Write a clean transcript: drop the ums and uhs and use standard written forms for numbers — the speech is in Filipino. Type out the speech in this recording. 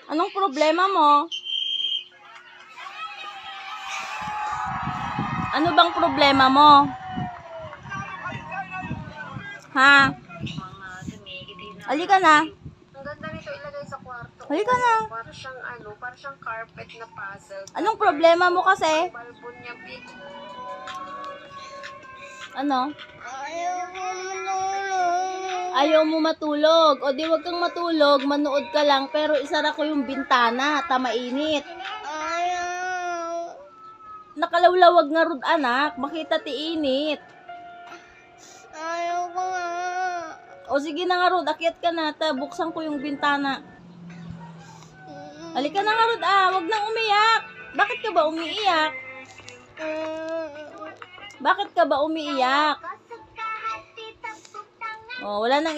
Anong problema mo? Ano bang problema mo? Ha? Halika na. Ang ganda nito ilagay sa kwarto. Halika na. Para siyang carpet na puzzle. Anong problema mo kasi? Ang balbon niya big. Ano? Ayaw mo matulog. Ayaw mo matulog. O di wag kang matulog, manood ka lang, pero isara ko yung bintana, mainit. Ayaw. Nakalawlawag nga rod anak, makita ti init. Ayaw ko nga. O sige na nga rod, akyat ka na, buksan ko yung bintana. Halika na nga rod, wag nang umiyak. Bakit ka ba umiiyak? Bakit ka ba umiiyak? O, wala nang